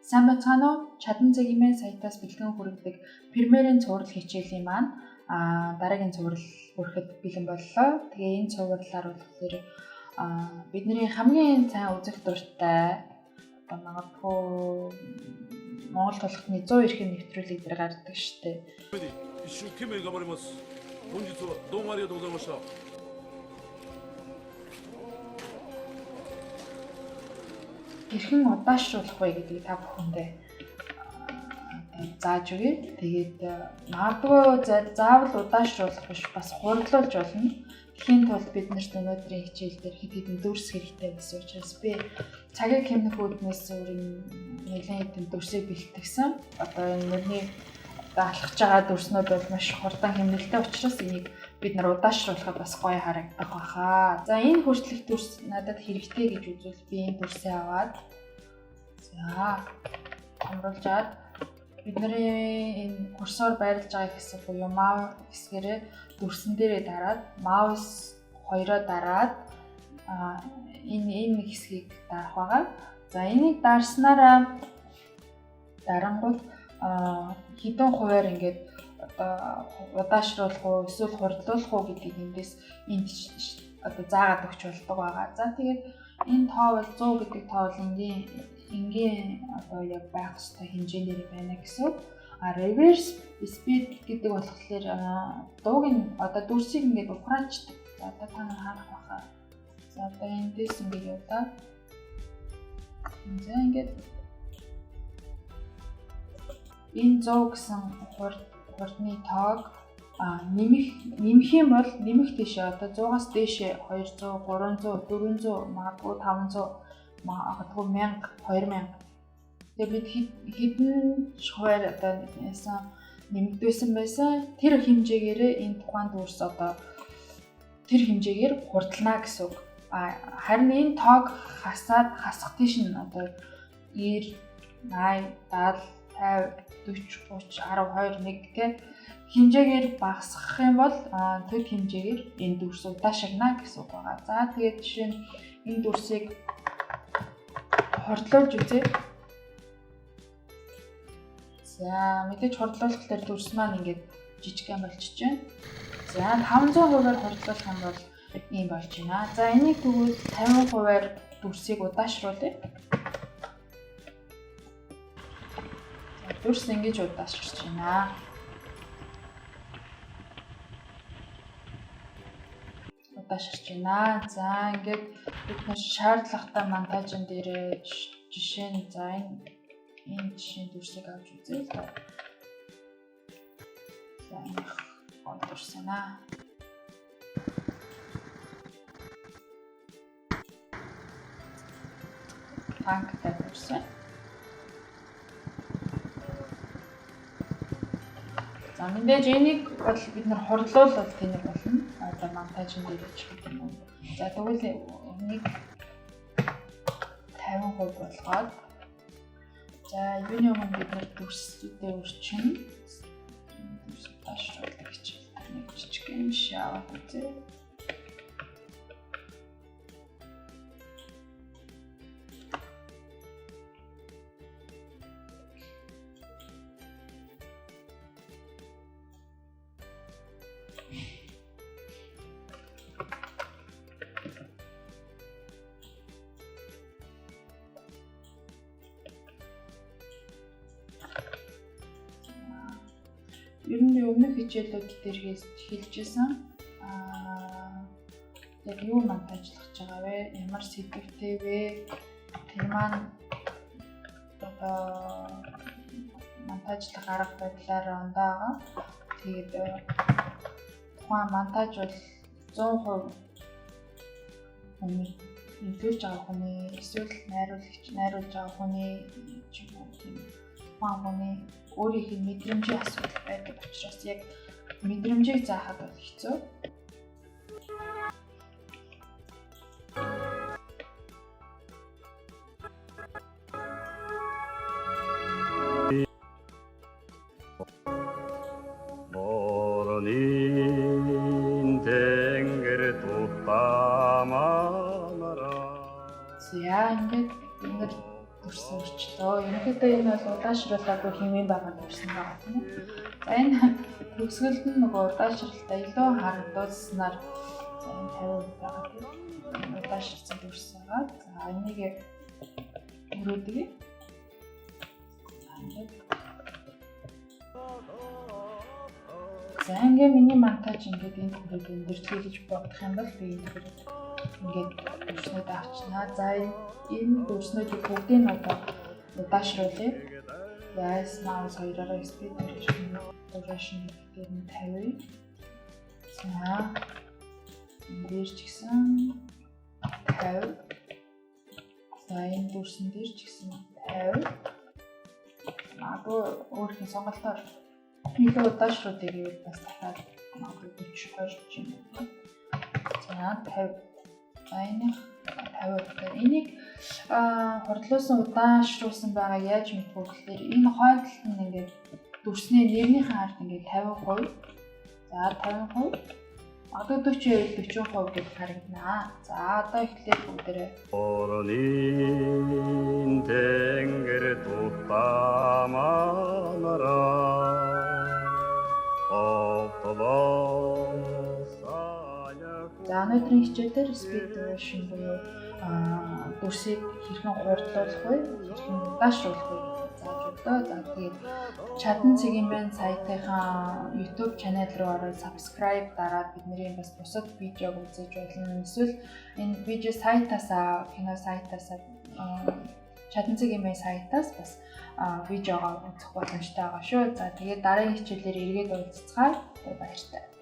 Сайн бацгаана уу? Чадан цэгмээ сайтаас бэлтгэн хүргэдэг Премьерийн цуврал хичээлийн маань дараагийн цуврал хүрэхэд бэлэн боллоо. Тэгээ энэ цувралаар болохоор бидний хамгийн сайн үзэх дуртай магадгүй Монгол толготны 100 эрхэм нэвтрүүлэг дээр гардаг штеп. Хэрхэн удаашруулах вэ гэдгийг та бүхэндээ зааж өгье. Тэгээд магадгүй заавал удаашруулах биш, бас хурдлуулж болно. Тэхийн тулд биднэрт өнөөдрийн хичээл дээр хэд хэдэн дүрс хэрэгтэй гэсэн учраас би цагийг хэмнэх үүднээс өөрийн нэлээд хэдэн дүрсийг бэлтгэсэн. Одоо энэ мөрний алхаж байгаа дүрснүүд бол маш хурдан хэмнэлтэй учраас энийг бид нар удаашруулахад бас гоё харагдах баха. За энэ хүртэлх дүрс надад хэрэгтэй гэж үзвэл би энэ дүрсээ аваад хамруулж аваад бидний энэ курсор байрлаж байгаа хэсэг буюу mouse хэсгээрээ дүрсэн дээрээ дараад mouse 2-оо дараад энэ хэсгийг дарах байгаа. За энийг дарснараа дарангуул хэдэн хувиар ингээд удаашруулах уу эсвэл хурдлуулах уу гэдгийг эндээс энд одоо заагаад өгч болдог байгаа. За тэгээд энэ тоо бол 100 гэдэг тоо бол энгийн одоо яг байх ёстой хэмжээгээр байна гэсэн. Reverse speed гэдэг болохоор дууг нь одоо дүрсийг ингээд ухраачдаг. За одоо та нар харах байхаа. За одоо эндээс ингээд яваад. За ингээд энэ 100 гэсэн хурдны тоог нэмэх юм бол нэмэх тийшээ одоо 100-аас дээшээ 200, 300, 400, магадгүй 500, магадгүй 1000, 2000. Тэгээ бид хэдэн хувиар одоо нэмэгдсэн байсан тэр хэмжээгээр энэ тухайн дүрс одоо тэр хэмжээгээр хурдлана гэсэн үг. Харин энэ тоог хасах тийш нь одоо 90, 80, 70, 50, 40, 30, 10, 20, 1 гэх хэмжээгээр багасгах юм бол тэр хэмжээгээр энэ дүрс удаашигна гэсэн үг байгаа. За тэгээд жишээ нь энэ дүрсийг хурдлуулж үзье. За мэдээж хурдлуулах дээр дүрс маань ингээд жижигхэн болчихж байна. За 500%-аар хурдлуулах юм бол ийм болж байна. За энийг тэгвэл 50%-аар дүрсийг удаашруулъя. Дүрс ингэж удаашрч байна. За ингээд бид нэг шаардлагатай монтажн дээр жишээ нь за энэ жишээ дүрсийг авч үзье. За энэ гол дүрс байна. Танктай дүрс. За мэдээж энийг бол бид нар хурдлуулбал тэнэг болно. Одоо монтажн дээр ч гэдэг юм уу. За тэгвэл энийг 50% болгоод за юуны өмнө бид нар дүрсүүдээ өрчин дүрс таашруулдаг хичээл нэг жижиг юм шиг аваад үзье. Ер нь өмнөх хичээлүүд дээр хэлжсэн яг юу монтажлах гэж байгаа вэ? Ямар сэдвтэй вэ? Тэр маань одоо монтажлах арга байдлаар ондаага. Тэгээд тухайн монтаж бол 100% нөлөөлж байгаа хүний эсвэл найруулж байгаа хүний ч юм уу тийм хүний өөрийнх нь мэдрэмжийн асуудал байдаг учраас яг мэдрэмжийг заахад бол хэцүү. За ингээд дүрс өрчлөө. Энэ ерөнхийдөө энэ бол удаашруулаагүй хэмээн байгаа дүрсэн байгаа тийм үү. За энэ төгсгөлд нь нөгөө удаашралтаа илүү харагдуулснаар за энэ 50% байгаа тийм удаашрсан дүрсэн байгаа. За энийг өрөөдөг. За ингээ миний монтаж ингээд энэ хүрээд өндөртлөө гэж бодох юм бол би энэ хүрээд ингээд дүрснүүд авчнаа. За энэ дүрснүүдийг бүгдийг нь одоо удаашруулъя. Yes, mouse хоёроо speed duration гэдэг нь 50. За дээр ч гэсэн 50. За энэ дүрсэн дээр ч гэсэн 50. Магадгүй өөрхийн сонголтоор илүү удаашруулъя гэвэл бас дахиад магадгүй 40 юм. За 50. За энийг 50. Энийг хурдлуулсан удаашруулсан байгаа яаж мэдвэ гэхээр энэ хойдолд нь ингээд дүрсний нэрнийхэн ард ингээд 50%. За 50%. Одоо 40% гэж харагдана. За одоо эхлээд бүгдээрээ за өнөөдрийн хичээлээр speed duration буюу дүрсийг хэрхэн хурдлуулах вэ? Хэрхэн удаашруулах вэ? Зааж өгдөө. За тэгээд Чадан Цэгийн сайтынхаа YouTube channel руу ороод subscribe дараад бидний бас бусад видеог үзэж болно. Эсвэл энэ видео сайтаасаа, кино сайтаасаа Чадан Цэгийн сайтаас бас видеогоо үзэх боломжтой байгаа шүү. За тэгээд дараагийн хичээлээр эргээд уулзцгаая. Баяртай.